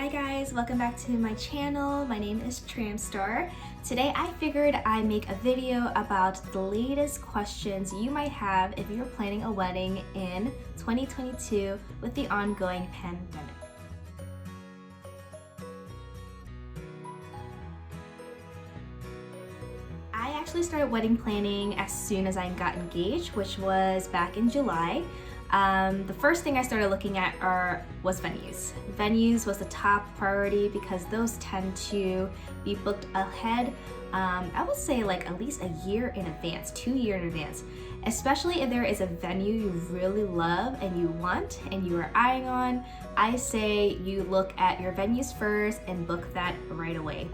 Hi guys, welcome back to my channel. My name is TramStarr. Today I figured I'd make a video about the latest questions you might have if you're planning a wedding in 2022 with the ongoing pandemic. I actually started wedding planning as soon as I got engaged, which was back in July. The first thing I started looking at was venues. Venues was the top priority because those tend to be booked ahead. I would say like at least a year in advance, 2 years in advance. Especially if there is a venue you really love and you want and you are eyeing on, I say you look at your venues first and book that right away.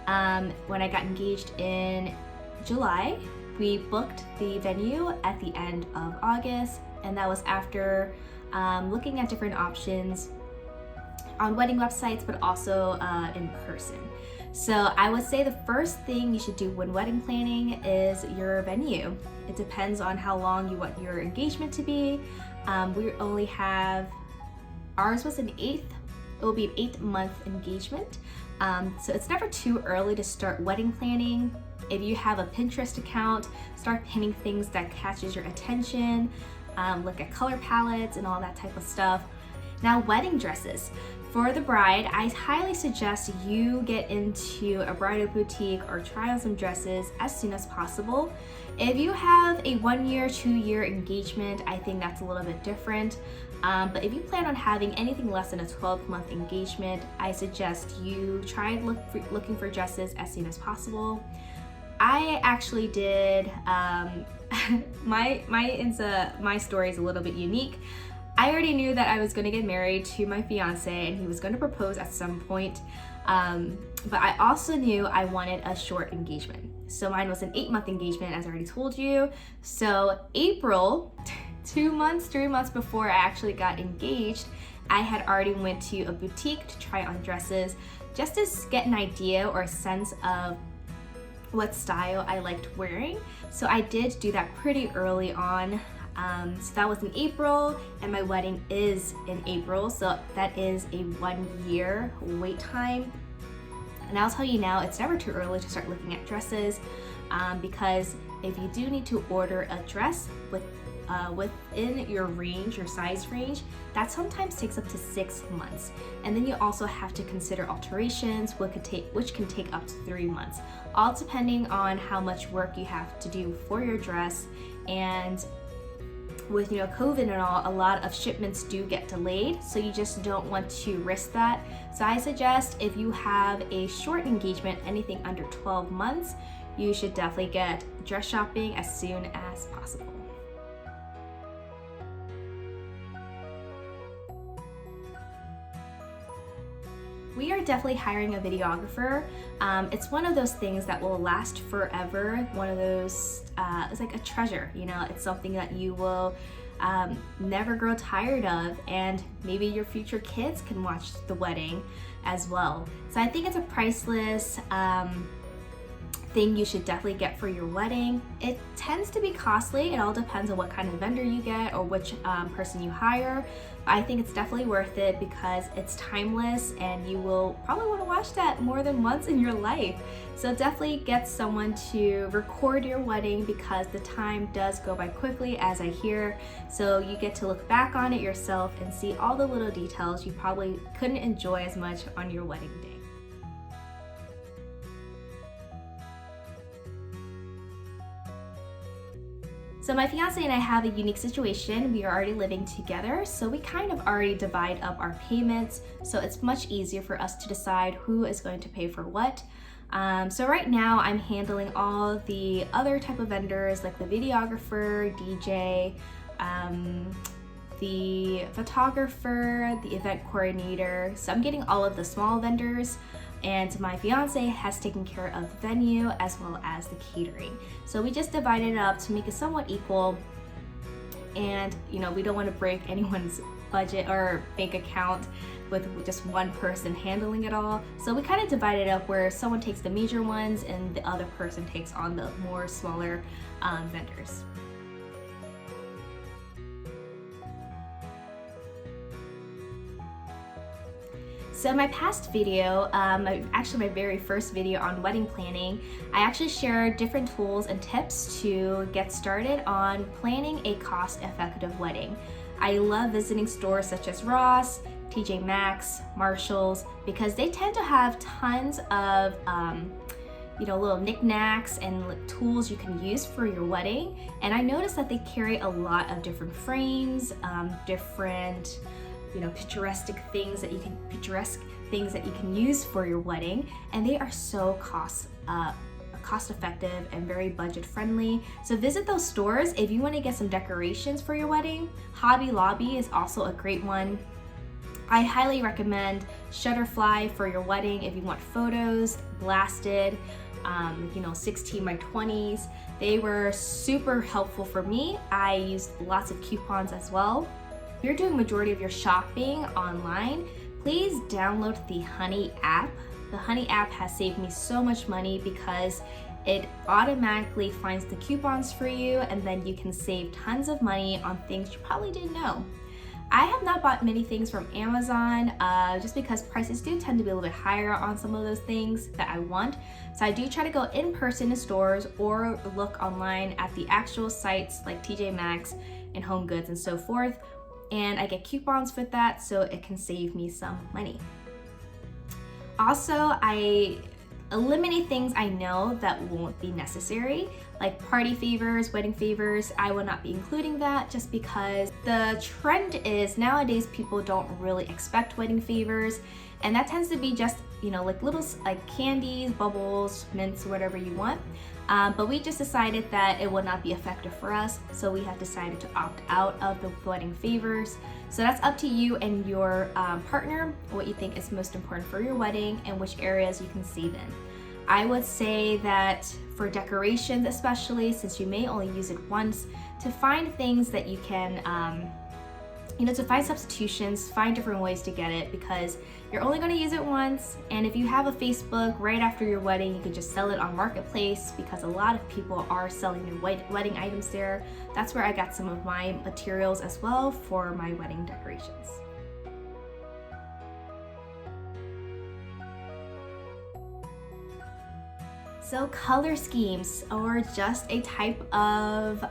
When I got engaged in July, we booked the venue at the end of August, and that was after looking at different options on wedding websites, but also in person. So I would say the first thing you should do when wedding planning is your venue. It depends on how long you want your engagement to be. We only have, ours was it will be an 8-month engagement. So it's never too early to start wedding planning. If you have a Pinterest account, start pinning things that catches your attention. Look at color palettes and all that type of stuff. Now, wedding dresses. For the bride, I highly suggest you get into a bridal boutique or try on some dresses as soon as possible. If you have a 1-year, 2-year engagement, I think that's a little bit different. But if you plan on having anything less than a 12-month engagement, I suggest you try looking for dresses as soon as possible. I actually did, my story is a little bit unique. I already knew that I was going to get married to my fiance and he was going to propose at some point. But I also knew I wanted a short engagement. So mine was an 8-month engagement, as I already told you. So April, 3 months before I actually got engaged, I had already went to a boutique to try on dresses just to get an idea or a sense of what style I liked wearing. So I did do that pretty early on. So that was in April, and my wedding is in April, so that is a 1-year wait time. And I'll tell you now, it's never too early to start looking at dresses, because if you do need to order a dress within your range, your size range, that sometimes takes up to 6 months. And then you also have to consider alterations, which can take up to 3 months, all depending on how much work you have to do for your dress. And with COVID and all, a lot of shipments do get delayed, so you just don't want to risk that. So I suggest if you have a short engagement, anything under 12 months, you should definitely get dress shopping as soon as possible. We are definitely hiring a videographer. It's one of those things that will last forever. One of those, it's like a treasure, it's something that you will never grow tired of, and maybe your future kids can watch the wedding as well. So I think it's a priceless thing you should definitely get for your wedding. It tends to be costly. It all depends on what kind of vendor you get or which person you hire. I think it's definitely worth it because it's timeless and you will probably want to watch that more than once in your life. So definitely get someone to record your wedding because the time does go by quickly, as I hear. So you get to look back on it yourself and see all the little details you probably couldn't enjoy as much on your wedding day. So my fiance and I have a unique situation. We are already living together, so we kind of already divide up our payments, so it's much easier for us to decide who is going to pay for what. So right now I'm handling all the other type of vendors like the videographer, DJ, the photographer, the event coordinator. So I'm getting all of the small vendors, and my fiance has taken care of the venue as well as the catering. So we just divided it up to make it somewhat equal, and we don't want to break anyone's budget or bank account with just one person handling it all. So we kind of divided it up where someone takes the major ones and the other person takes on the more smaller vendors. So in my past video, actually my very first video on wedding planning, I actually shared different tools and tips to get started on planning a cost-effective wedding. I love visiting stores such as Ross, TJ Maxx, Marshalls, because they tend to have tons of little knickknacks and tools you can use for your wedding. And I noticed that they carry a lot of different frames, different picturesque things that you can use for your wedding, and they are so cost effective and very budget friendly. So visit those stores if you want to get some decorations for your wedding. Hobby Lobby is also a great one. I highly recommend Shutterfly for your wedding if you want photos blasted, 16 by 20s. They were super helpful for me. I used lots of coupons as well. If you're doing majority of your shopping online, please download the Honey app. The Honey app has saved me so much money because it automatically finds the coupons for you, and then you can save tons of money on things you probably didn't know. I have not bought many things from Amazon just because prices do tend to be a little bit higher on some of those things that I want. So I do try to go in person to stores or look online at the actual sites like TJ Maxx and Home Goods and so forth. And I get coupons with that, so it can save me some money. Also, I eliminate things I know that won't be necessary, like party favors, wedding favors. I will not be including that just because the trend is nowadays people don't really expect wedding favors, and that tends to be just like little candies, bubbles, mints, whatever you want. But we just decided that it will not be effective for us, so we have decided to opt out of the wedding favors. So that's up to you and your partner, what you think is most important for your wedding and which areas you can save in. I would say that for decorations especially, since you may only use it once, to find things that you can, to find substitutions, find different ways to get it, because you're only going to use it once. And if you have a Facebook right after your wedding, you can just sell it on Marketplace, because a lot of people are selling their wedding items there. That's where I got some of my materials as well for my wedding decorations. So color schemes, or just a type of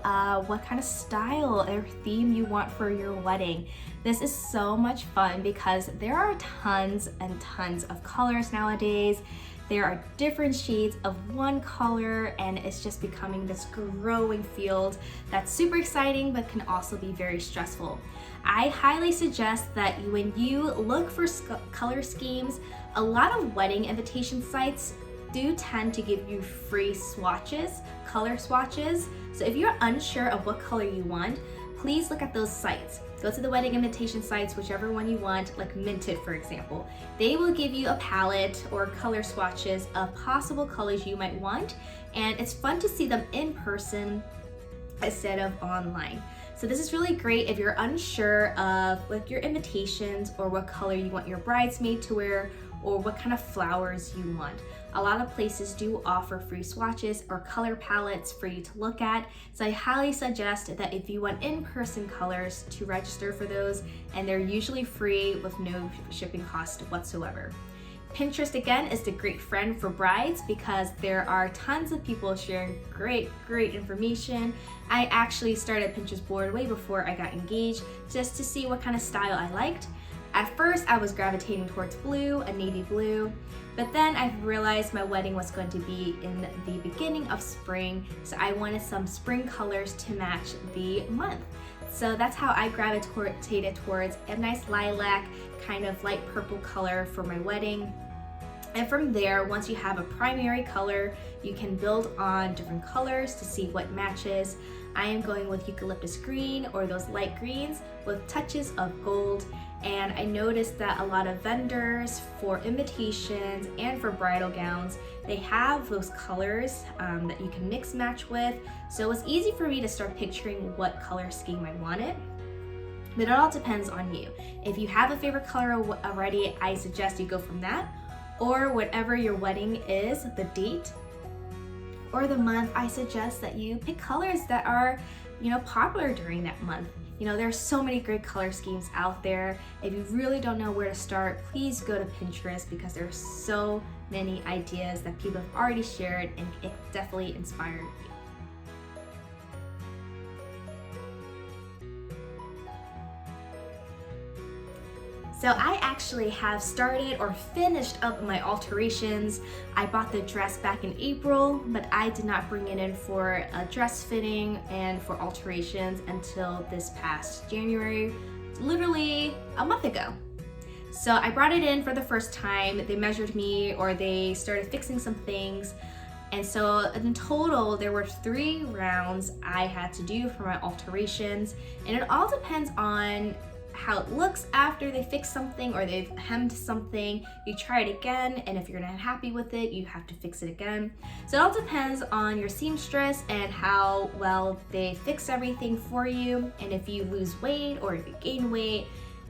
what kind of style or theme you want for your wedding. This is so much fun because there are tons and tons of colors nowadays. There are different shades of one color, and it's just becoming this growing field that's super exciting but can also be very stressful. I highly suggest that when you look for color schemes, a lot of wedding invitation sites do tend to give you free swatches, color swatches. So if you're unsure of what color you want, please look at those sites. Go to the wedding invitation sites, whichever one you want, like Minted for example. They will give you a palette or color swatches of possible colors you might want, and it's fun to see them in person instead of online. So this is really great if you're unsure of your invitations or what color you want your bridesmaid to wear or what kind of flowers you want. A lot of places do offer free swatches or color palettes for you to look at. So I highly suggest that if you want in-person colors, to register for those, and they're usually free with no shipping cost whatsoever. Pinterest again is the great friend for brides because there are tons of people sharing great information. I actually started a Pinterest board way before I got engaged just to see what kind of style I liked. At first I was gravitating towards blue, a navy blue, but then I realized my wedding was going to be in the beginning of spring, so I wanted some spring colors to match the month. So that's how I gravitated towards a nice lilac, kind of light purple color for my wedding. And from there, once you have a primary color, you can build on different colors to see what matches. I am going with eucalyptus green or those light greens with touches of gold. And I noticed that a lot of vendors for invitations and for bridal gowns, they have those colors that you can mix match with. So it was easy for me to start picturing what color scheme I wanted. But it all depends on you. If you have a favorite color already, I suggest you go from that. Or whatever your wedding is, the date or the month, I suggest that you pick colors that are popular during that month. You know, there's so many great color schemes out there. If you really don't know where to start, please go to Pinterest because there's so many ideas that people have already shared and it definitely inspired you. So I actually have started or finished up my alterations. I bought the dress back in April, but I did not bring it in for a dress fitting and for alterations until this past January, literally a month ago. So I brought it in for the first time. They measured me, or they started fixing some things. And so in total, there were 3 rounds I had to do for my alterations. And it all depends on how it looks after they fix something or they've hemmed something. You try it again, and if you're not happy with it, you have to fix it again. So it all depends on your seamstress and how well they fix everything for you, and if you lose weight or if you gain weight.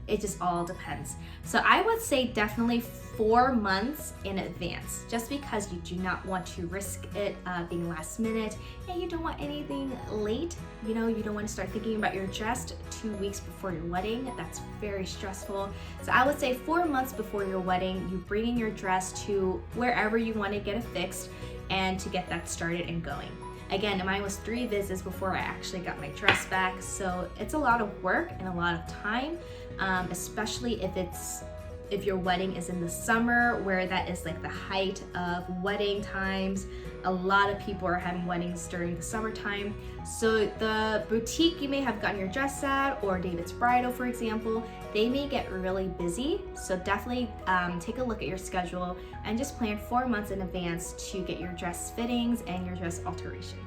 It just all depends. So I would say definitely 4 months in advance, just because you do not want to risk it being last minute, and you don't want anything late. You know, you don't want to start thinking about your dress 2 weeks before your wedding. That's very stressful. So I would say 4 months before your wedding, you bringing your dress to wherever you want to get it fixed and to get that started and going. Again, mine was 3 visits before I actually got my dress back, so it's a lot of work and a lot of time, especially if your wedding is in the summer, where that is like the height of wedding times. A lot of people are having weddings during the summertime. So the boutique you may have gotten your dress at, or David's Bridal, for example, they may get really busy. So definitely take a look at your schedule and just plan 4 months in advance to get your dress fittings and your dress alterations.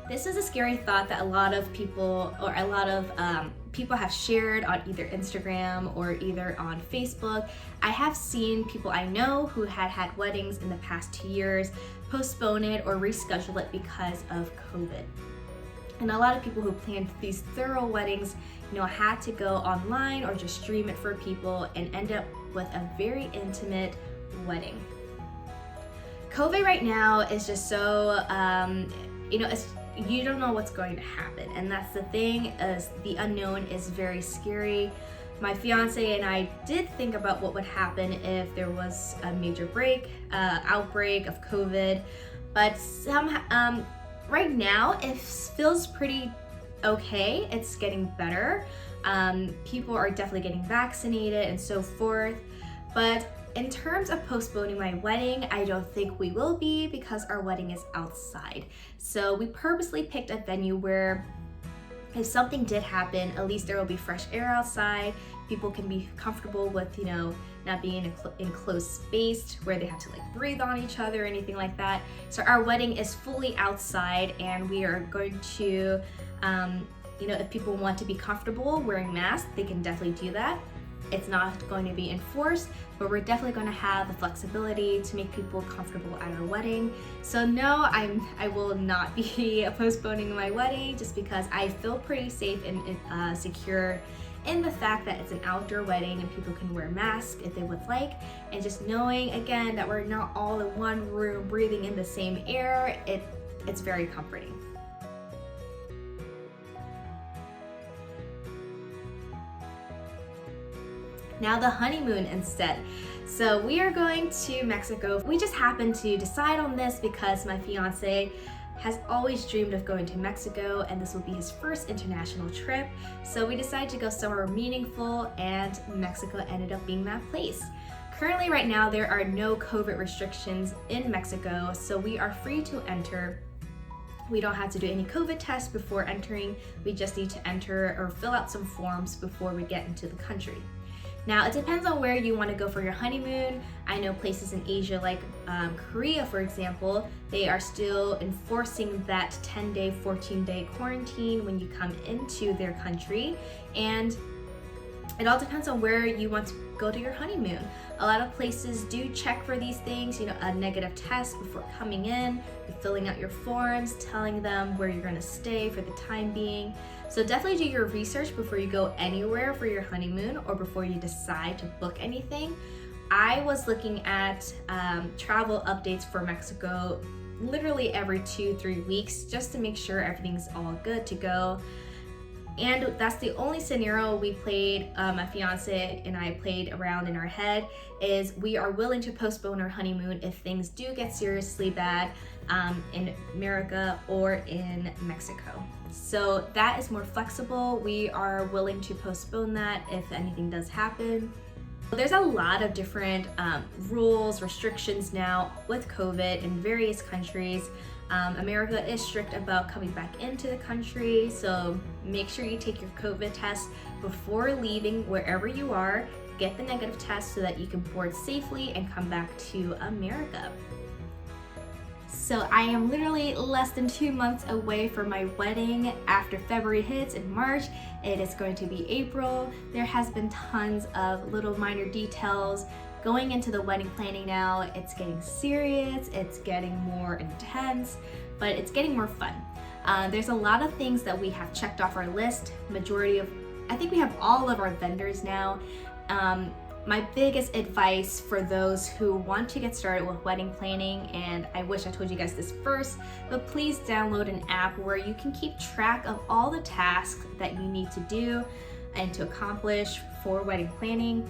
This is a scary thought that a lot of people have shared on either Instagram or either on Facebook. I have seen people I know who had weddings in the past 2 years postpone it or reschedule it because of COVID. And a lot of people who planned these thorough weddings, you know, had to go online or just stream it for people and end up with a very intimate wedding. COVID right now is just so, you don't know what's going to happen, and that's the thing, is the unknown is very scary. My fiance and I did think about what would happen if there was a major outbreak of COVID, but right now it feels pretty okay. It's getting better. People are definitely getting vaccinated and so forth, but in terms of postponing my wedding, I don't think we will be, because our wedding is outside. So we purposely picked a venue where if something did happen, at least there will be fresh air outside. People can be comfortable with, you know, not being in an enclosed space where they have to like breathe on each other or anything like that. So our wedding is fully outside, and we are going to, if people want to be comfortable wearing masks, they can definitely do that. It's not going to be enforced, but we're definitely going to have the flexibility to make people comfortable at our wedding. So no, I will not be postponing my wedding, just because I feel pretty safe and secure in the fact that it's an outdoor wedding and people can wear masks if they would like, and just knowing again that we're not all in one room breathing in the same air, it's very comforting. Now the honeymoon instead. So we are going to Mexico. We just happened to decide on this because my fiance has always dreamed of going to Mexico, and this will be his first international trip. So we decided to go somewhere meaningful, and Mexico ended up being that place. Currently right now there are no COVID restrictions in Mexico, so we are free to enter. We don't have to do any COVID tests before entering. We just need to enter or fill out some forms before we get into the country. Now, it depends on where you want to go for your honeymoon. I know places in Asia like Korea, for example, they are still enforcing that 10-day, 14-day quarantine when you come into their country. And it all depends on where you want to go to your honeymoon. A lot of places do check for these things, a negative test before coming in, you're filling out your forms, telling them where you're going to stay for the time being. So definitely do your research before you go anywhere for your honeymoon or before you decide to book anything. I was looking at travel updates for Mexico literally every 2-3 weeks just to make sure everything's all good to go. And that's the only scenario we played, my fiance and I played around in our head, is we are willing to postpone our honeymoon if things do get seriously bad in America or in Mexico. So that is more flexible. We are willing to postpone that if anything does happen. There's a lot of different rules, restrictions now with COVID in various countries. America is strict about coming back into the country, so make sure you take your COVID test before leaving wherever you are. Get the negative test so that you can board safely and come back to America. So I am literally less than 2 months away from my wedding. After February hits in March, it is going to be April. There has been tons of little minor details going into the wedding planning now. It's getting serious, it's getting more intense, but it's getting more fun. There's a lot of things that we have checked off our list. I think we have all of our vendors now. My biggest advice for those who want to get started with wedding planning, and I wish I told you guys this first, but please download an app where you can keep track of all the tasks that you need to do and to accomplish for wedding planning.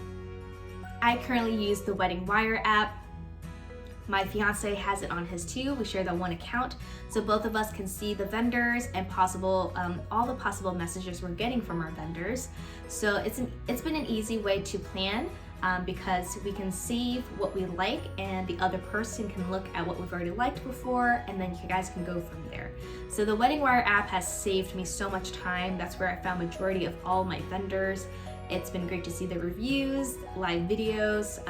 I currently use the WeddingWire app. My fiance has it on his too. We share that one account, so both of us can see the vendors and all the possible messages we're getting from our vendors. So it's been an easy way to plan because we can save what we like, and the other person can look at what we've already liked before, and then you guys can go from there. So the WeddingWire app has saved me so much time. That's where I found majority of all my vendors. It's been great to see the reviews, live videos,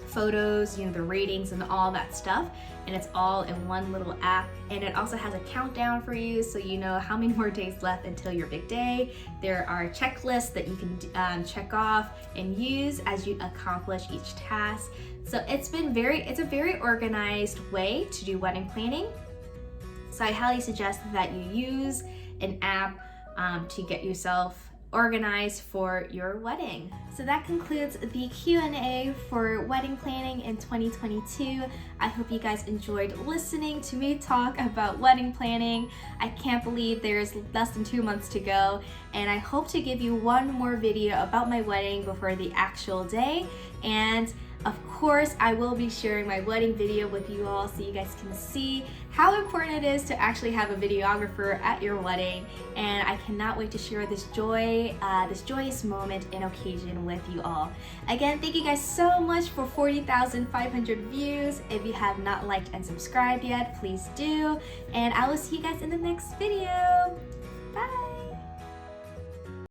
photos, the ratings and all that stuff, and it's all in one little app. And it also has a countdown for you, so you know how many more days left until your big day. There are checklists that you can check off and use as you accomplish each task. So it's a very organized way to do wedding planning. So I highly suggest that you use an app to get yourself organized for your wedding. So that concludes the Q&A for wedding planning in 2022. I hope you guys enjoyed listening to me talk about wedding planning. I can't believe there's less than 2 months to go, and I hope to give you one more video about my wedding before the actual day. And of course, I will be sharing my wedding video with you all so you guys can see how important it is to actually have a videographer at your wedding. And I cannot wait to share this joyous moment and occasion with you all. Again, thank you guys so much for 40,500 views. If you have not liked and subscribed yet, please do. And I will see you guys in the next video. Bye!